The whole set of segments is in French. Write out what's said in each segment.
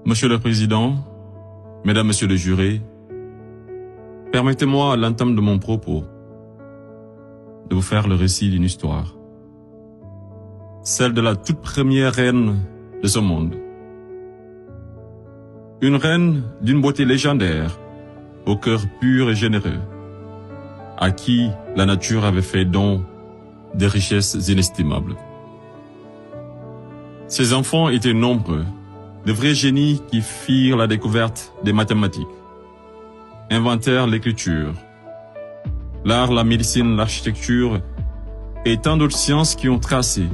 Monsieur le Président, Mesdames, Messieurs les jurés, permettez-moi à l'entame de mon propos de vous faire le récit d'une histoire, celle de la toute première reine de ce monde. Une reine d'une beauté légendaire, au cœur pur et généreux, à qui la nature avait fait don de richesses inestimables. Ses enfants étaient nombreux, de vrais génies qui firent la découverte des mathématiques, inventèrent l'écriture, l'art, la médecine, l'architecture et tant d'autres sciences qui ont tracé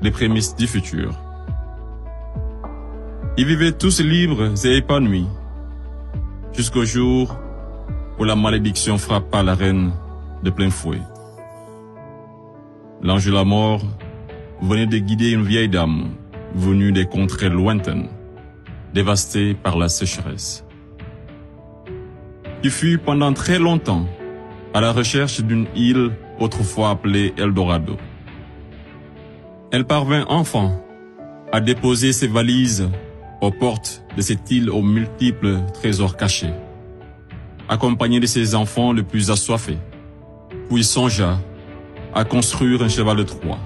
les prémices du futur. Ils vivaient tous libres et épanouis, jusqu'au jour où la malédiction frappa la reine de plein fouet. L'ange de la mort venait de guider une vieille dame venue des contrées lointaines, dévastées par la sécheresse, qui fut pendant très longtemps à la recherche d'une île autrefois appelée Eldorado. Elle parvint enfin à déposer ses valises aux portes de cette île aux multiples trésors cachés, accompagnée de ses enfants les plus assoiffés, puis songea à construire un cheval de Troie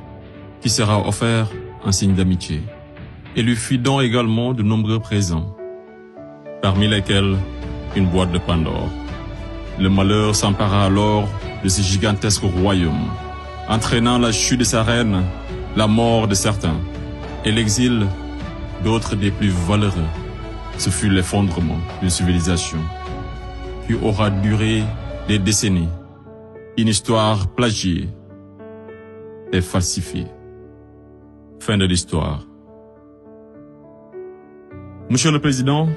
qui sera offert en signe d'amitié, et lui fit don également de nombreux présents, parmi lesquels une boîte de Pandore. Le malheur s'empara alors de ce gigantesque royaume, entraînant la chute de sa reine, la mort de certains, et l'exil d'autres des plus valeureux. Ce fut l'effondrement d'une civilisation qui aura duré des décennies, une histoire plagiée et falsifiée. Fin de l'histoire. Monsieur le Président,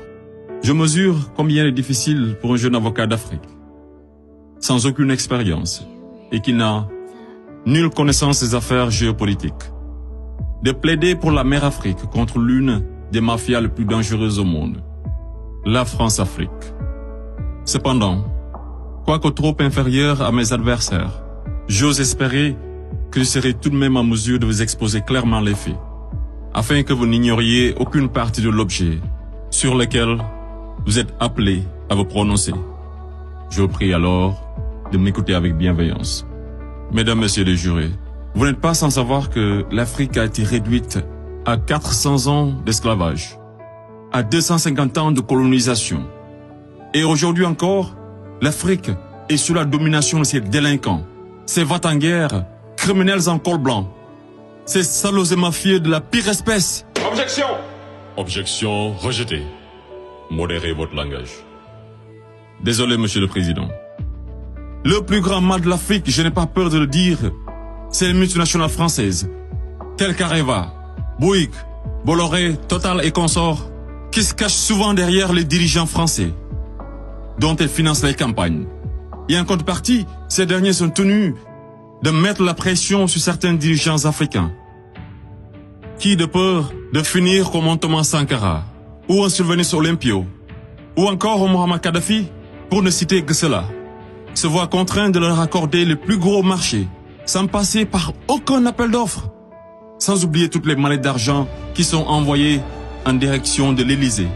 je mesure combien il est difficile pour un jeune avocat d'Afrique, sans aucune expérience et qui n'a nulle connaissance des affaires géopolitiques, de plaider pour la mère Afrique contre l'une des mafias les plus dangereuses au monde, la France-Afrique. Cependant, quoique trop inférieur à mes adversaires, j'ose espérer que je serai tout de même en mesure de vous exposer clairement les faits, afin que vous n'ignoriez aucune partie de l'objet sur lequel vous êtes appelés à vous prononcer. Je vous prie alors de m'écouter avec bienveillance. Mesdames, Messieurs les jurés, vous n'êtes pas sans savoir que l'Afrique a été réduite à 400 ans d'esclavage, à 250 ans de colonisation. Et aujourd'hui encore, l'Afrique est sous la domination de ces délinquants, ces va-t-en-guerre, criminels en col blanc, ces salauds et mafieux de la pire espèce. Objection! Objection rejetée. Modérez votre langage. Désolé, Monsieur le Président. Le plus grand mal de l'Afrique, je n'ai pas peur de le dire, c'est les multinationales françaises, telles qu'Areva, Bouygues, Bolloré, Total et consorts, qui se cachent souvent derrière les dirigeants français, dont elles financent les campagnes. Et en contrepartie, ces derniers sont tenus de mettre la pression sur certains dirigeants africains, qui, de peur de finir comme un Thomas Sankara, ou un Sylvanus Olympio, ou encore un Muammar Kadhafi, pour ne citer que cela, se voient contraints de leur accorder les plus gros marchés, sans passer par aucun appel d'offres, sans oublier toutes les mallettes d'argent qui sont envoyées en direction de l'Élysée,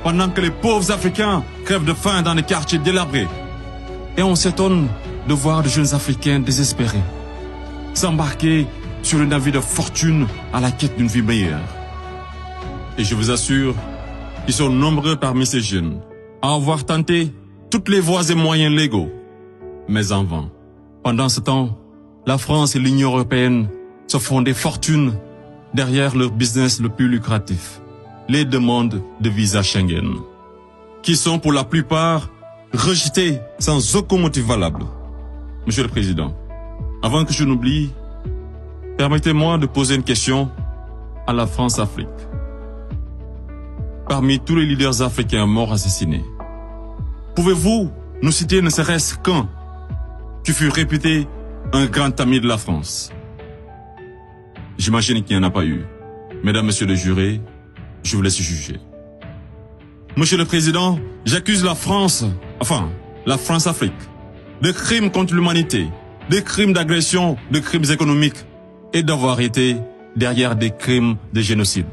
pendant que les pauvres Africains crèvent de faim dans les quartiers délabrés. Et on s'étonne de voir de jeunes Africains désespérés s'embarquer sur le navire de fortune à la quête d'une vie meilleure. Et je vous assure qu'ils sont nombreux parmi ces jeunes à avoir tenté toutes les voies et moyens légaux, mais en vain. Pendant ce temps, la France et l'Union européenne se font des fortunes derrière leur business le plus lucratif, les demandes de visa Schengen, qui sont pour la plupart rejetées sans aucun motif valable. Monsieur le Président, avant que je n'oublie, permettez-moi de poser une question à la France-Afrique. Parmi tous les leaders africains morts assassinés, pouvez-vous nous citer ne serait-ce qu'un qui fut réputé un grand ami de la France? J'imagine qu'il n'y en a pas eu. Mesdames, Messieurs les jurés, je vous laisse juger. Monsieur le Président, j'accuse la France-Afrique, de crimes contre l'humanité, de crimes d'agression, de crimes économiques et d'avoir été derrière des crimes de génocide.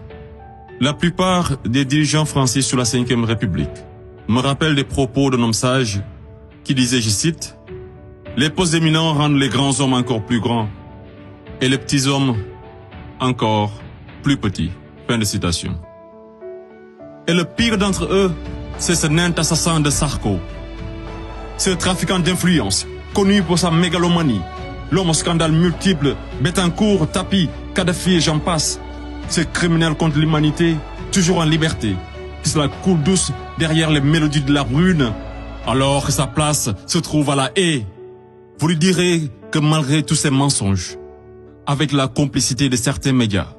La plupart des dirigeants français sous la Ve République me rappellent des propos d'un homme sage qui disait, je cite, « Les postes éminents rendent les grands hommes encore plus grands et les petits hommes encore plus petits. » Fin de citation. Et le pire d'entre eux, c'est ce nain assassin de Sarko. Ce trafiquant d'influence, connu pour sa mégalomanie, l'homme aux scandales multiples, Bettencourt, Tapi, Kadhafi et j'en passe. Ce criminel contre l'humanité, toujours en liberté, qui se la coule douce derrière les mélodies de la brune, alors que sa place se trouve à la haie. Vous lui direz que malgré tous ces mensonges, avec la complicité de certains médias,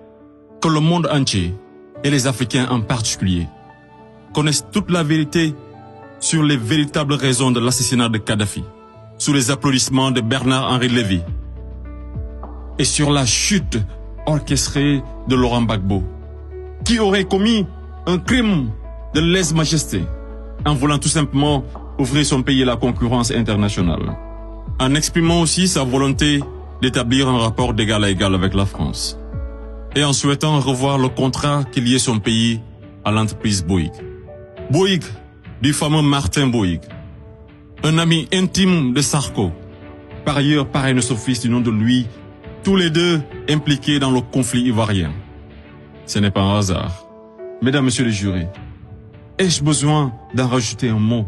que le monde entier, et les Africains en particulier, connaissent toute la vérité sur les véritables raisons de l'assassinat de Kadhafi, sous les applaudissements de Bernard-Henri Lévy, et sur la chute orchestrée de Laurent Gbagbo, qui aurait commis un crime de lèse-majesté en voulant tout simplement ouvrir son pays à la concurrence internationale, en exprimant aussi sa volonté d'établir un rapport d'égal à égal avec la France, et en souhaitant revoir le contrat qui liait son pays à l'entreprise Bouygues. Bouygues, du fameux Martin Bouygues, un ami intime de Sarko, par ailleurs parrain son fils du nom de lui, tous les deux impliqués dans le conflit ivoirien. Ce n'est pas un hasard. Mesdames, Messieurs les jurés, ai-je besoin d'en rajouter un mot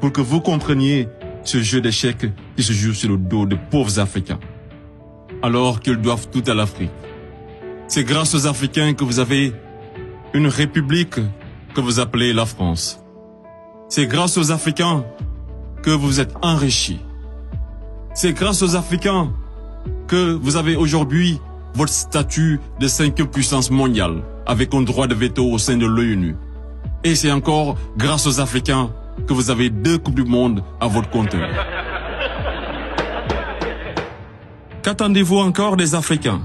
pour que vous compreniez ce jeu d'échecs qui se joue sur le dos de pauvres Africains, alors qu'ils doivent tout à l'Afrique? C'est grâce aux Africains que vous avez une république que vous appelez la France. C'est grâce aux Africains que vous êtes enrichis. C'est grâce aux Africains que vous avez aujourd'hui votre statut de 5e puissance mondiale avec un droit de veto au sein de l'ONU. Et c'est encore grâce aux Africains que vous avez 2 Coupes du Monde à votre compteur. Qu'attendez-vous encore des Africains?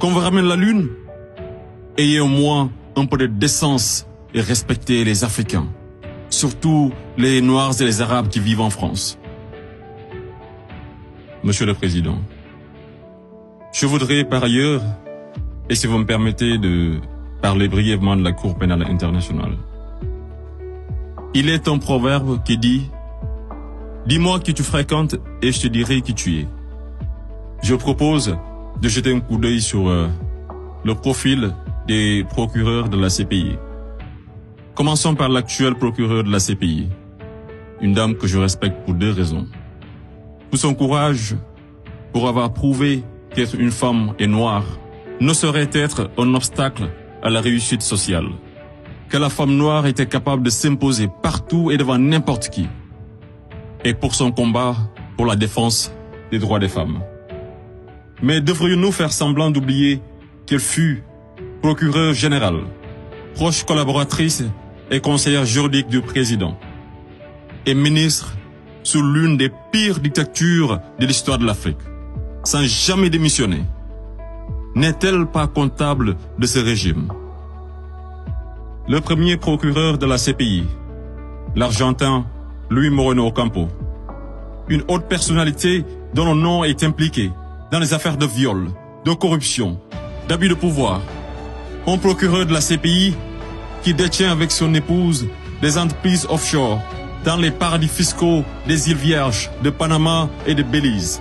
Qu'on vous ramène la Lune? Ayez au moins un peu de décence et respectez les Africains, surtout les Noirs et les Arabes qui vivent en France. Monsieur le Président, je voudrais par ailleurs, et si vous me permettez de parler brièvement de la Cour pénale internationale. Il est un proverbe qui dit « Dis-moi qui tu fréquentes et je te dirai qui tu es ». Je propose de jeter un coup d'œil sur le profil des procureurs de la CPI. Commençons par l'actuel procureur de la CPI, une dame que je respecte pour 2 raisons. Pour son courage, pour avoir prouvé qu'être une femme et noire ne saurait être un obstacle à la réussite sociale, que la femme noire était capable de s'imposer partout et devant n'importe qui, et pour son combat pour la défense des droits des femmes. Mais devrions-nous faire semblant d'oublier qu'elle fut procureure générale, proche collaboratrice et conseillère juridique du président, et ministre sous l'une des pires dictatures de l'histoire de l'Afrique, sans jamais démissionner? N'est-elle pas comptable de ce régime? Le premier procureur de la CPI, l'Argentin Luis Moreno Ocampo, une haute personnalité dont le nom est impliqué dans les affaires de viol, de corruption, d'abus de pouvoir. Un procureur de la CPI qui détient avec son épouse des entreprises offshore dans les paradis fiscaux des îles Vierges, de Panama et de Belize.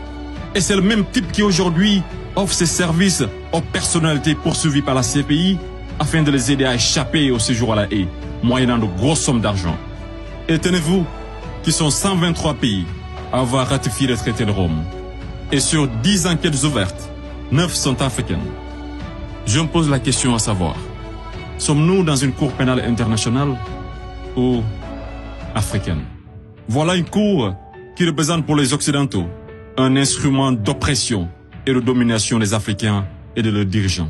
Et c'est le même type qui aujourd'hui offre ses services aux personnalités poursuivies par la CPI afin de les aider à échapper au séjour à la haie, moyennant de grosses sommes d'argent. Et tenez-vous qu'ils sont 123 pays à avoir ratifié le traité de Rome. Et sur 10 enquêtes ouvertes, 9 sont africaines. Je me pose la question à savoir, sommes-nous dans une cour pénale internationale ou africaine? Voilà une cour qui représente pour les Occidentaux un instrument d'oppression et de domination des Africains et de leurs dirigeants.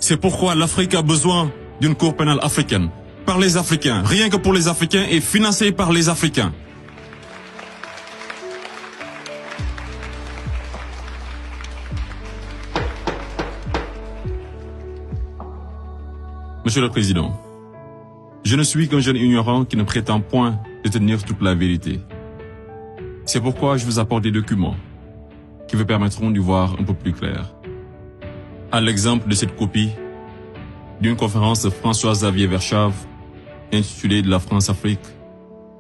C'est pourquoi l'Afrique a besoin d'une cour pénale africaine, par les Africains, rien que pour les Africains et financée par les Africains. Monsieur le Président, je ne suis qu'un jeune ignorant qui ne prétend point détenir toute la vérité. C'est pourquoi je vous apporte des documents qui vous permettront d'y voir un peu plus clair. À l'exemple de cette copie d'une conférence de François-Xavier Verschave intitulée « De la France-Afrique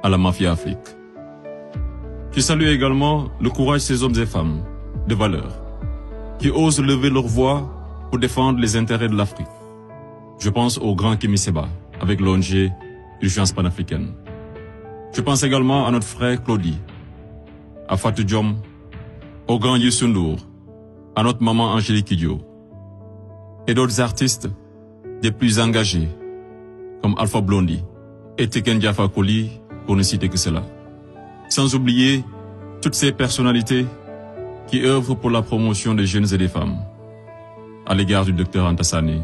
à la Mafia-Afrique ». Je salue également le courage de ces hommes et femmes de valeur qui osent lever leur voix pour défendre les intérêts de l'Afrique. Je pense au grand Kémy Séba avec l'ONG Urgence panafricaine. Je pense également à notre frère Claudie, à Fatou Diom, au grand Youssou N'Dour, à notre maman Angélique Kidjo et d'autres artistes des plus engagés comme Alpha Blondy et Teken Diafa Koli pour ne citer que cela. Sans oublier toutes ces personnalités qui œuvrent pour la promotion des jeunes et des femmes à l'égard du docteur Anta Sané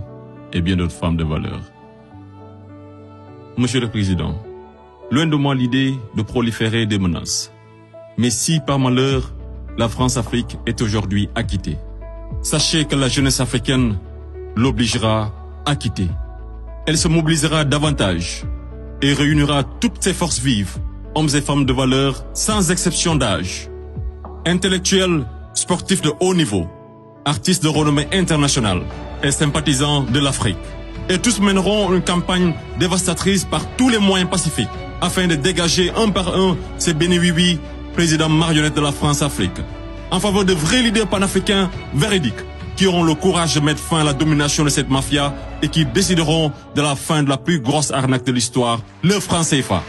et bien d'autres femmes de valeur. Monsieur le Président, loin de moi l'idée de proliférer des menaces. Mais si par malheur, la France-Afrique est aujourd'hui acquittée, sachez que la jeunesse africaine l'obligera à quitter. Elle se mobilisera davantage et réunira toutes ses forces vives, hommes et femmes de valeur, sans exception d'âge, intellectuels, sportifs de haut niveau, artistes de renommée internationale et sympathisants de l'Afrique. Et tous mèneront une campagne dévastatrice par tous les moyens pacifiques afin de dégager un par un ces bénéwiwi, présidents marionnettes de la France-Afrique, en faveur de vrais leaders panafricains véridiques qui auront le courage de mettre fin à la domination de cette mafia et qui décideront de la fin de la plus grosse arnaque de l'histoire, le franc CFA.